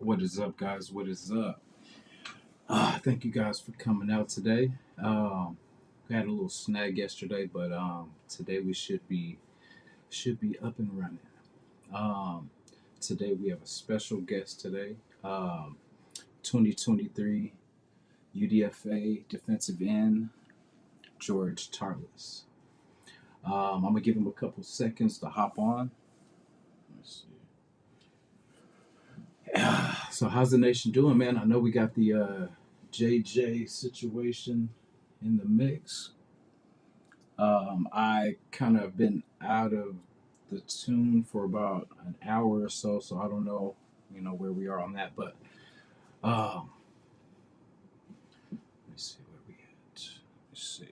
What is up, guys? What is up? Thank you guys for coming out today. We had a little snag yesterday, but today we should be up and running. Um, Today we have a special guest today. 2023 UDFA defensive end George Tarlas. I'm gonna give him a couple seconds to hop on. Let's see. So how's the nation doing, man? I know we got the JJ situation in the mix. I kind of been out of the tune for about an hour or so, so I don't know, where we are on that. But um, let me see where we at. Let's see.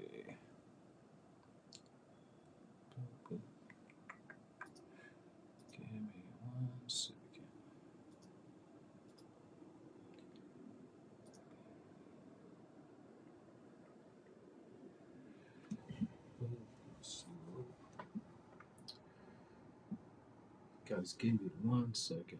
Give me 1 second. Guys, give me 1 second.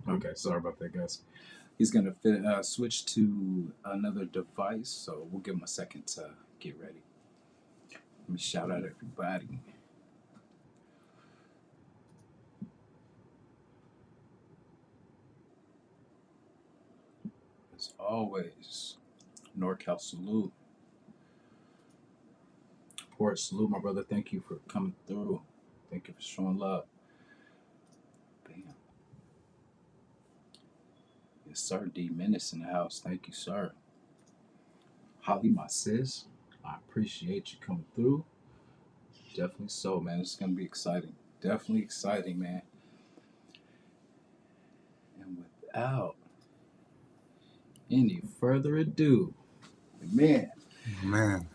Okay, sorry about that, guys. He's gonna switch to another device, so we'll give him a second to get ready. Let me shout out everybody. As always, NorCal salute. Port salute, my brother. Thank you for coming through. Thank you for showing love. Bam. Yes, sir. D Menace in the house. Thank you, sir. Holly, my sis. I appreciate you coming through. Definitely so, man. It's gonna be exciting. Definitely exciting, man. And without any further ado, man, Man,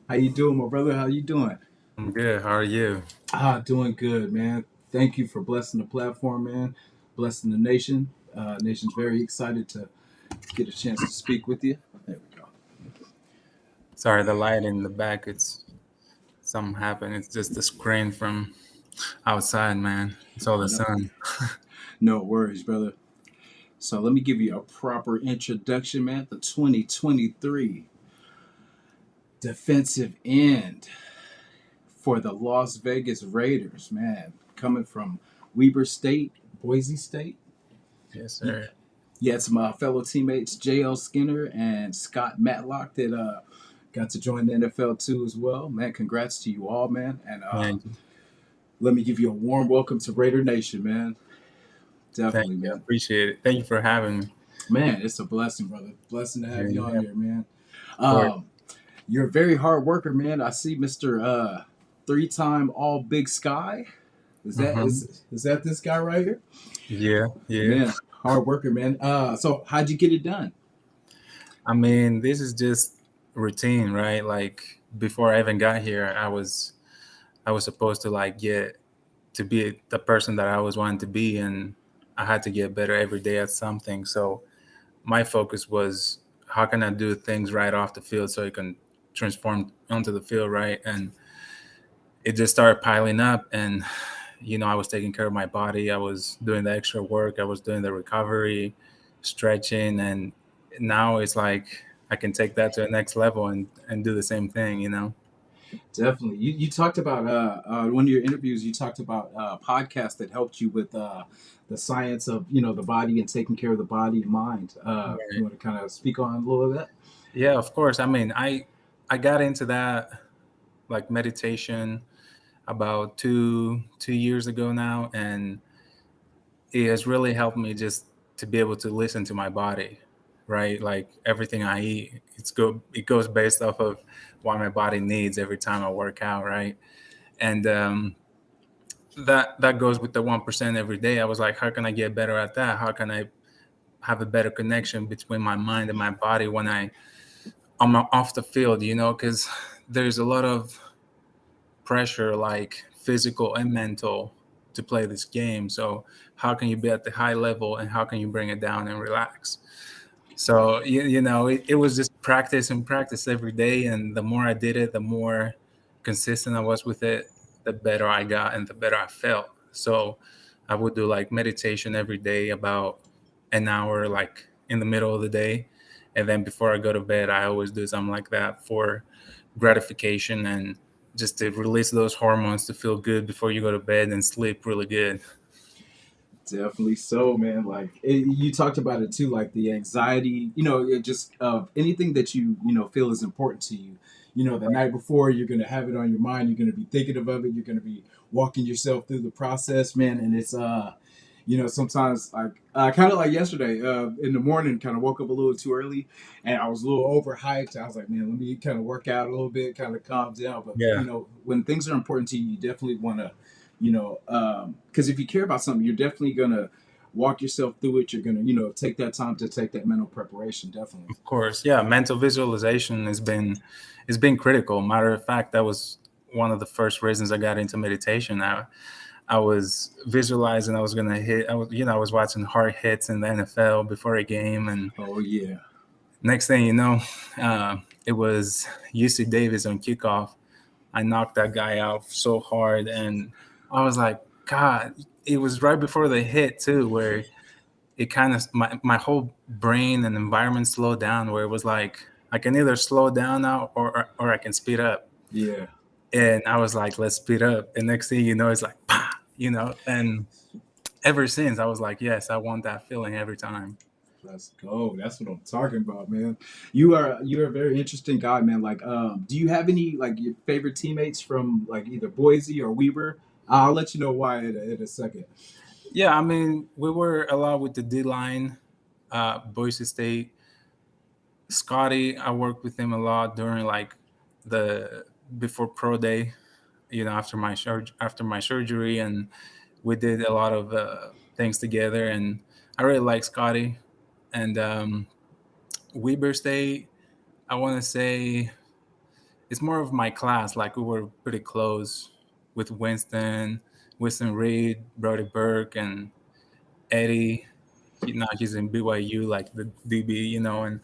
how you doing, my brother? How you doing? I'm good. How are you? Doing good, man. Thank you for blessing the platform, man. Blessing the nation. Nation's very excited to get a chance to speak with you. There we go. Sorry, the light in the back, it's something happened. It's just the screen from outside, man. It's all the No, sun. no worries, brother. So let me give you a proper introduction, man. The 2023 defensive end for the Las Vegas Raiders, man. Coming from Weber State, Boise State. Yes, You, sir. you had some fellow teammates, J.L. Skinner and Scott Matlock, that got to join the NFL too as well. Man, congrats to you all, man. And Thank you. let me give you a warm welcome to Raider Nation, man. Thank Definitely, you. I man. appreciate it. Thank you for having me. Man, it's a blessing, brother. Blessing to have you on Yeah, here, man. of course. Um, you're a very hard worker, man. I see Mr. Three-time All Big Sky. Is that hmm is that this guy right here? Yeah, yeah. Man, hard worker, man. So how'd you get it done? I mean, this is just routine, right? Like before I even got here, I was supposed to like get to be the person that I always wanted to be, and I had to get better every day at something. So my focus was how can I do things right off the field so it can transform onto the field, right? And it just started piling up, and I was taking care of my body. I was doing the extra work. I was doing the recovery, stretching, and now it's like I can take that to the next level and do the same thing. Definitely. You talked about one of your interviews. You talked about podcasts that helped you with the science of the body and taking care of the body and mind. You Right. want to kind of speak on a little of that? Yeah, of course. I mean, I got into that like meditation about two years ago now, and it has really helped me just to be able to listen to my body, right? Like everything I eat, it goes based off of what my body needs every time I work out, right? And that goes with the 1% every day. I was like, how can I get better at that? How can I have a better connection between my mind and my body when I'm off the field, because there's a lot of pressure, like physical and mental, to play this game. So how can you be at the high level and how can you bring it down and relax? So it was just practice and practice every day, and the more I did it, the more consistent I was with it, the better I got and the better I felt. So I would do like meditation every day, about an hour, like in the middle of the day, and then before I go to bed, I always do something like that for gratification and just to release those hormones to feel good before you go to bed and sleep really good. Definitely so, man. Like you talked about it too, like the anxiety. It just anything that you feel is important to you. The night before, you're gonna have it on your mind. You're gonna be thinking of it. You're gonna be walking yourself through the process, man. And it's sometimes like kind of like yesterday in the morning, kind of woke up a little too early, and I was a little overhyped. I was like, man, let me kind of work out a little bit, kind of calm down. But Yeah, when things are important to you, you definitely want to because if you care about something, you're definitely gonna walk yourself through it. You're gonna take that time to take that mental preparation, definitely. of course. Yeah, mental visualization has been critical. Matter of fact, that was one of the first reasons I got into meditation. I was visualizing I was gonna hit. I was watching hard hits in the NFL before a game, and Oh yeah. next thing you know, it was UC Davis on kickoff. I knocked that guy out so hard, and I was like, God, it was right before the hit too, where it kind of my whole brain and environment slowed down, where it was like I can either slow down now or I can speed up. Yeah. And I was like, let's speed up. And next thing you know, it's like, "Pah," and ever since I was like, yes, I want that feeling every time. Let's go. That's what I'm talking about, man. You're a very interesting guy, man. Like, do you have any like your favorite teammates from like either Boise or Weber? I'll let you know why in a second. Yeah, I mean, we were a lot with the D line, Boise State. Scotty, I worked with him a lot during like the before pro day, after my surgery, and we did a lot of things together, and I really like Scotty. And Weber State, I want to say it's more of my class. Like we were pretty close with Winston Reed, Brody Burke, and Eddie. Now he's in BYU, like the DB, and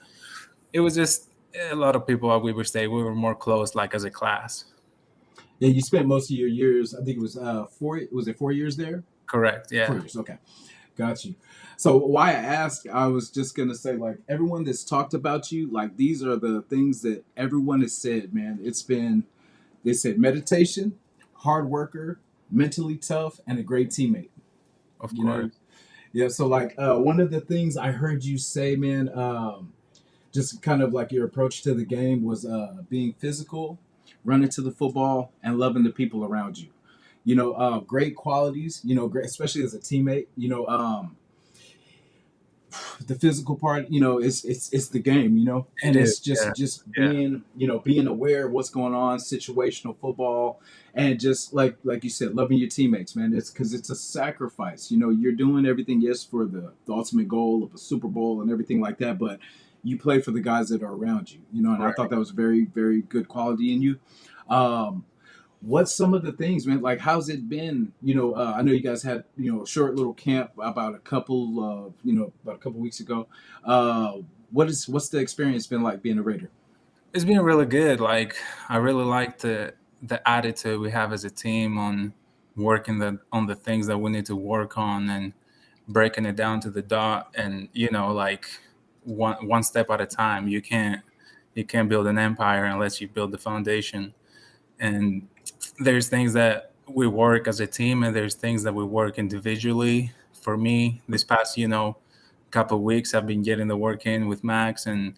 it was just a lot of people at Weber State. We were more close, like as a class. Yeah, you spent most of your years. I think it was four. Was it 4 years there? Correct. Yeah. 4 years. Okay. Got you. So why I asked, I was just gonna say, like everyone that's talked about you, like these are the things that everyone has said, man. They said meditation, hard worker, mentally tough, and a great teammate. Of You know, course. yeah. So like one of the things I heard you say, man, just kind of like your approach to the game was being physical, running to the football, and loving the people around you. Great qualities. Great, especially as a teammate. The physical part, it's the game, It and is. it's just Yeah. just Yeah. being aware of what's going on, situational football, and just like you said, loving your teammates, man. It's because it's a sacrifice. You're doing everything, yes, for the ultimate goal of a Super Bowl and everything like that, but you play for the guys that are around you, and I thought Right. that was very, very good quality in you. um What's some of the things, man? Like, how's it been? I know you guys had a short little camp about a couple weeks ago. What's the experience been like being a Raider? It's been really good. Like I really like the attitude we have as a team on working on the things that we need to work on and breaking it down to the dot, and like one step at a time. You can't build an empire unless you build the foundation. And there's things that we work as a team, and there's things that we work individually. For me, this past couple of weeks, I've been getting the work in with Max, and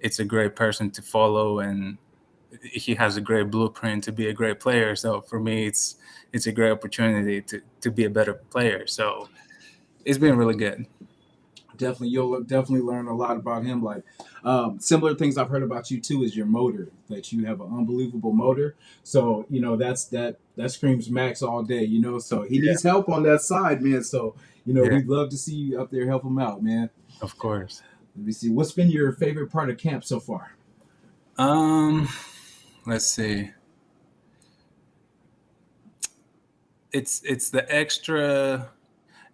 it's a great person to follow, and he has a great blueprint to be a great player. So for me, it's a great opportunity to be a better player. So it's been really good. Definitely, you'll definitely learn a lot about him. Like similar things I've heard about you too is your motor. That you have an unbelievable motor. So that screams Max all day. So he Yeah, needs help on that side, man. So yeah, we'd love to see you up there help him out, man. of course. Let me see. What's been your favorite part of camp so far? Um, let's see. It's the extra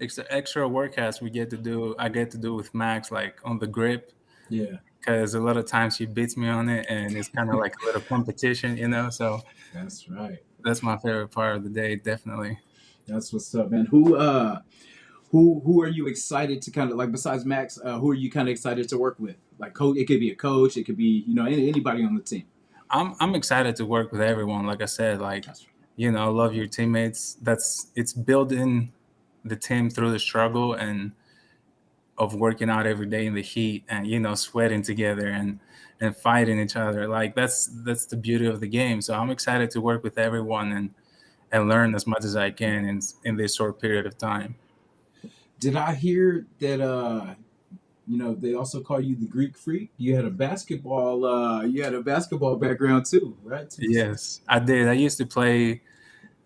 workouts we get to do. I get to do with Max, like on the grip, Yeah, because a lot of times she beats me on it, and it's kind of like a little competition, So that's right. that's my favorite part of the day, definitely. That's what's up, man. Who are you excited to kind of like besides Max? Who are you kind of excited to work with? Like coach, it could be a coach, it could be anybody on the team. I'm excited to work with everyone. Like I said, like That's love your teammates. It's building the team through the struggle and of working out every day in the heat and sweating together and fighting each other. Like that's the beauty of the game. So I'm excited to work with everyone and learn as much as I can in this short period of time. Did I hear that they also call you the Greek freak? You had a basketball background too, right? Yes, I did. I used to play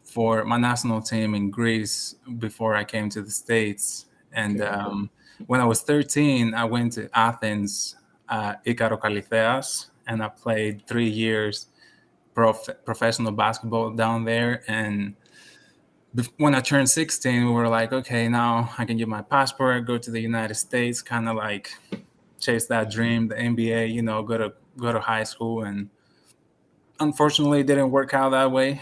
for my national team in Greece before I came to the States. And Okay. when I was 13, I went to Athens, Ikaros Kallitheas, and I played 3 years professional basketball down there. And when I turned 16, we were like, okay, now I can get my passport, go to the United States, kind of like chase that dream, the NBA, go to high school. And unfortunately, it didn't work out that way.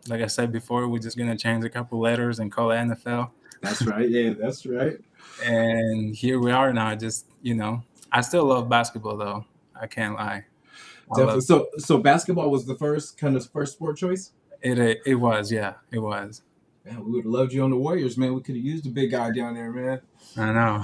Like I said before, we're just gonna change a couple letters and call it NFL. That's right. Yeah, that's right. And here we are now. Just I still love basketball though. I can't lie. I love Definitely. So basketball was the first sport choice. it. It was, yeah, it was. Man, we would have loved you on the Warriors, man. We could have used a big guy down there, man. I know.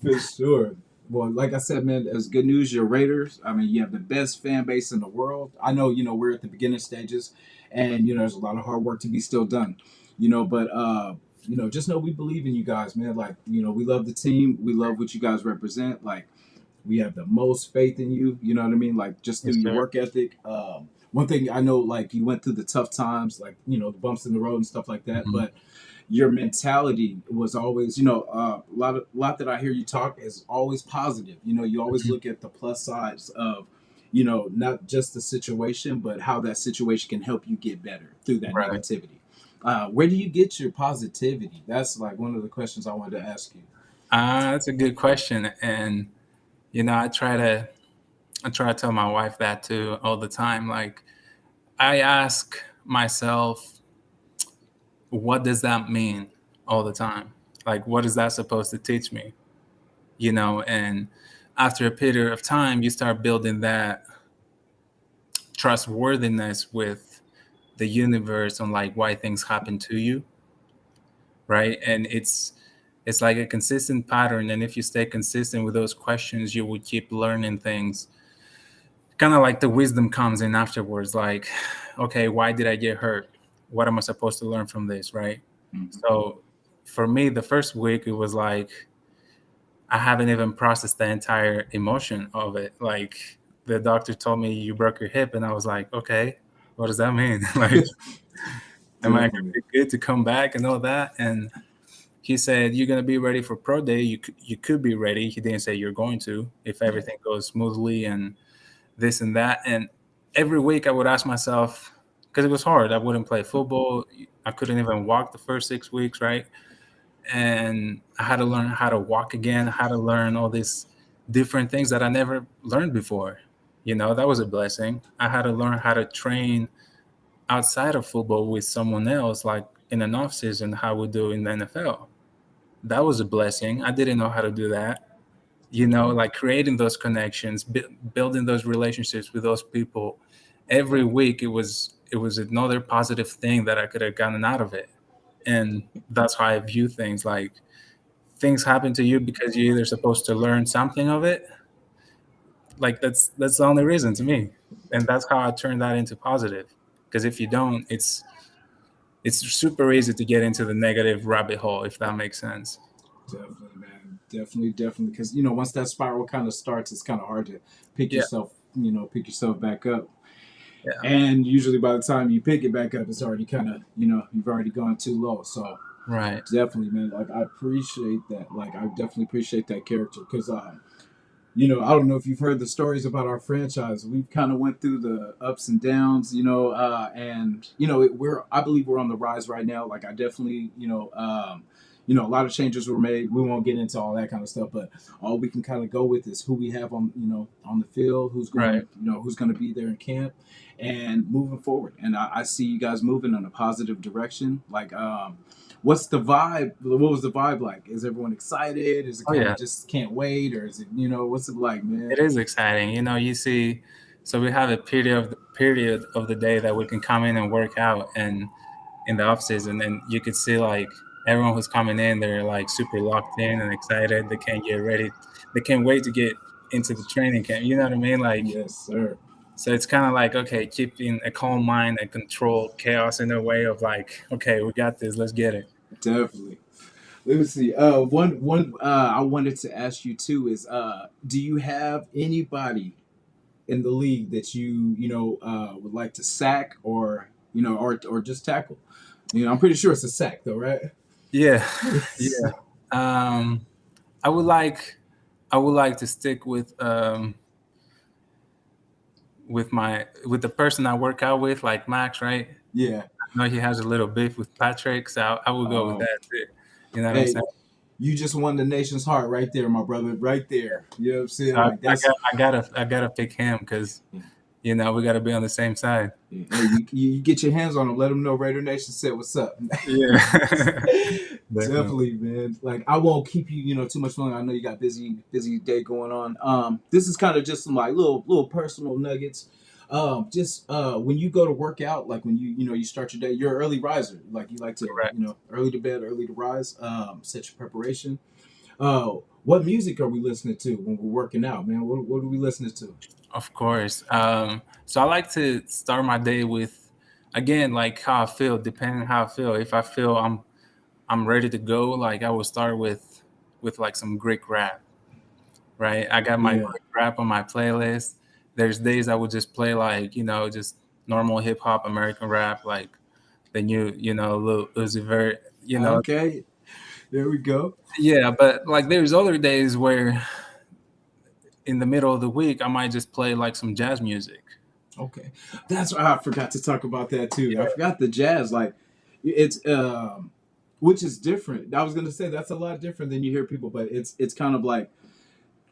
For sure. Well, like I said, man, as good news, your Raiders. I mean, you have the best fan base in the world. I know, we're at the beginning stages, and there's a lot of hard work to be still done. But just know we believe in you guys, man. Like, we love the team. We love what you guys represent. Like, we have the most faith in you. You know what I mean? Like, just through Yes, your sir. work ethic. One thing I know, like, you went through the tough times, like, the bumps in the road and stuff like that, Mhm. but your mentality was always, a lot that I hear you talk is always positive. You always Mhm. look at the plus sides of, not just the situation, but how that situation can help you get better through that Right. negativity. Where do you get your positivity? That's like one of the questions I wanted to ask you. That's a good question, and I try to tell my wife that too all the time. Like I ask myself, what does that mean all the time? Like, what is that supposed to teach me? And after a period of time, you start building that trustworthiness with the universe on like why things happen to you, right? And it's like a consistent pattern. And if you stay consistent with those questions, you will keep learning things. Kind of like the wisdom comes in afterwards, like, okay, why did I get hurt? What am I supposed to learn from this, right? Mhm. So for me, the first week, it was like I haven't even processed the entire emotion of it. Like the doctor told me you broke your hip, and I was like, okay, what does that mean? Like, am I gonna Definitely. be good to come back and all that? And he said you're gonna be ready for pro day. You could be ready. He didn't say you're going to if Yeah. everything goes smoothly and this and that. And every week I would ask myself, because it was hard. I wouldn't play football. I couldn't even walk the first 6 weeks, right? And I had to learn how to walk again. I had to learn all these different things that I never learned before. That was a blessing. I had to learn how to train outside of football with someone else, like in an off season, how we do in the NFL. That was a blessing. I didn't know how to do that. Like creating those connections, building those relationships with those people. Every week, it was another positive thing that I could have gotten out of it, and that's how I view things. Like things happen to you because you're either supposed to learn something of it. Like that's the only reason to me, and that's how I turn that into positive. Because if you don't, it's super easy to get into the negative rabbit hole, if that makes sense. Definitely, man. Definitely. Because once that spiral kind of starts, it's kind of hard to Yeah, pick yourself back up. yeah, And usually, by the time you pick it back up, it's already kind of, you've already gone too low. So right, definitely, man. Like I appreciate that. Like I definitely appreciate that character because I don't know if you've heard the stories about our franchise. We've kind of went through the ups and downs, and I believe we're on the rise right now. Like I definitely, a lot of changes were made. We won't get into all that kind of stuff, but all we can kind of go with is who we have on the field, right. who's going to be there in camp, and moving forward. And I see you guys moving in a positive direction. Like, what's the vibe? What was the vibe like? Is everyone excited? Is it Oh kind of yeah, just can't wait, or is it what's it like, it man? is exciting. You see, so we have a period of the day that we can come in and work out, and in the off season, and you could see like everyone who's coming in, they're like super locked in and excited. They can't get ready. They can't wait to get into the training camp. You know what I mean? Like, Yes, sir. so it's kind of like, okay, keeping a calm mind and control chaos in a way of like, okay, we got this. Let's get it. Definitely. Let me see. One I wanted to ask you too is do you have anybody in the league that would like to sack or just tackle? I'm pretty sure it's a sack though, right? Yeah, Yes. yeah. Um, I would like, I would like to stick with the person I work out with, like Max, right? Yeah. I know he has a little beef with Patrick, so I would go with Um, that too. You know what I'm hey, saying? you just won the nation's heart right there, my brother. Right there. You know what I'm So saying? Like that's I gotta pick him because we gotta be on the same side. hey, you get your hands on them. Let them know Raider Nation said what's up. Yeah, definitely. Definitely, man. Like I won't keep you, too much longer. I know you got busy day going on. This is kind of just some like little personal nuggets. Just when you go to work out, like when you start your day, you're an early riser. Like you like to, Correct. early to bed, early to rise. Set your preparation. What music are we listening to when we're working out, man? What are we listening to? Of course. So I like to start my day with, again, like how I feel, depending on how I feel. If I feel I'm ready to go, like I will start with like some Greek rap, right? I got my Yeah. Greek rap on my playlist. There's days I would just play like, just normal hip hop American rap, like the new, Lil Uzi Vert, Okay. There we go. yeah, but like there's other days where in the middle of the week I might just play like some jazz music. Okay, that's why I forgot to talk about that too. I forgot the jazz, like it's which is different. I was gonna say that's a lot different than you hear people, but it's kind of like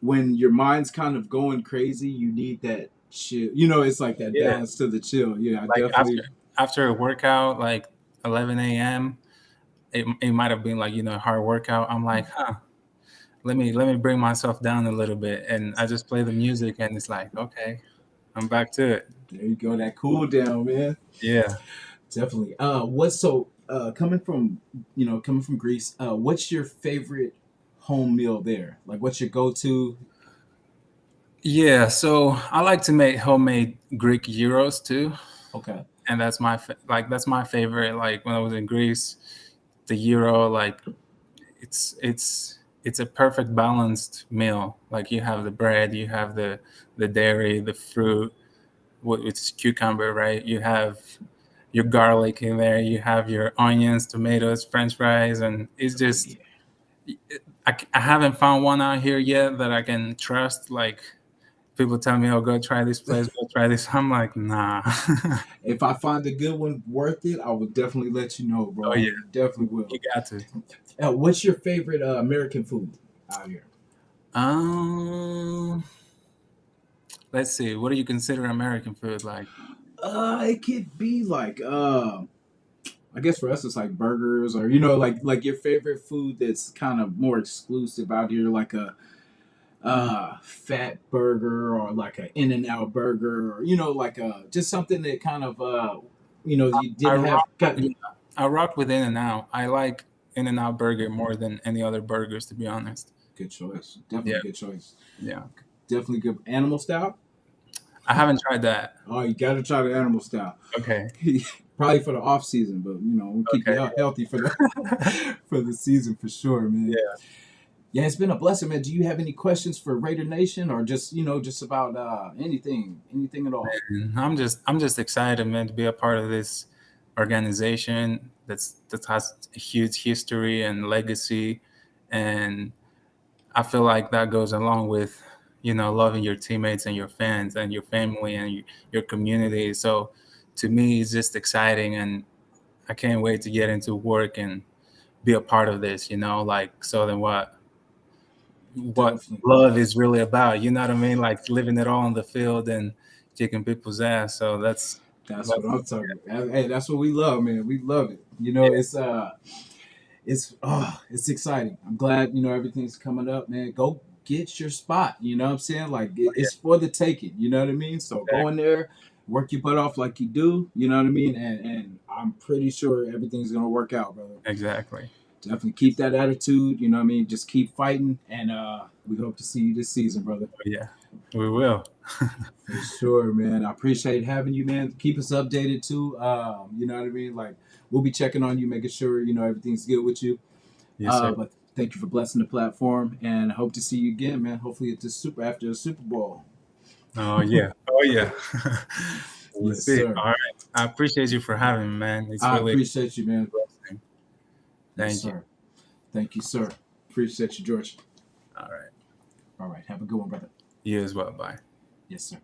when your mind's kind of going crazy, you need that chill. It's like that Yeah. balance to the chill. Yeah, I Like definitely. after a workout, like 11 a.m., it might have been like, a hard workout. I'm like, let me bring myself down a little bit, and I just play the music, and it's like, okay, I'm back to it. There you go, that cool down, man. Yeah. Definitely. What's so coming from Greece? What's your favorite home meal there? Like, what's your go-to? Yeah, so I like to make homemade Greek gyros too, Okay. and that's my favorite. Like when I was in Greece, the gyro, like it's a perfect balanced meal. Like you have the bread, you have the dairy, the fruit with cucumber, right? You have your garlic in there, you have your onions, tomatoes, French fries, and it's Oh just yeah. I haven't found one out here yet that I can trust. Like people tell me, "Oh, go try this place, go try this." I'm like, nah. If I find a good one worth it, I will definitely let you know, Oh bro. yeah, I definitely you will. got to. What's your favorite American food out here? Um, let's see. What do you consider American food like? It could be like I guess for us it's like burgers or like your favorite food that's kind of more exclusive out here, like a fat burger or like a In and Out burger or like just something that kind of you I didn't have rock. got. Yeah, I rock with In and Out. I like In and Out burger more than any other burgers, to be honest. Good choice, Yeah, definitely good choice, yeah. definitely good animal style. I haven't tried that. Oh, you got to try the animal style. Okay, Probably for the off season, but we'll keep you okay. healthy for the for the season for sure, man. Yeah. Yeah, it's been a blessing, man. Do you have any questions for Raider Nation, or just just about anything at all? And I'm just excited, man, to be a part of this organization that has a huge history and legacy, and I feel like that goes along with loving your teammates and your fans and your family and your community. So to me, it's just exciting, and I can't wait to get into work and be a part of this. Like so then what Definitely. love is really about. You know what I mean? Like living it all on the field and kicking people's ass. So That's what that's I'm talking about. Hey, that's what we love, man. We love it. yeah, It's exciting. I'm glad everything's coming up, man. Go get your spot. You know what I'm saying? Like yeah, it's for the taking. You know what I mean? So go in exactly. there, work your butt off like you do. You know what I mean? And I'm pretty sure everything's gonna work out, brother. Exactly. Definitely keep that attitude. You know what I mean? Just keep fighting, and we hope to see you this season, brother. Yeah, we will. For sure, man. I appreciate having you, man. Keep us updated too. You know what I mean? Like we'll be checking on you, making sure everything's good with you. Yes, sir. But thank you for blessing the platform, and I hope to see you again, man. Hopefully at the after the Super Bowl. Oh yeah. Oh yeah. We'll Yes, see. sir. All right. I appreciate you for having me, man. It's I really a appreciate you, man. blessing. Yes, Thank you. sir. Thank you, sir. Appreciate you, George. All right. All right. Have a good one, brother. You as well. Bye. Yes, sir.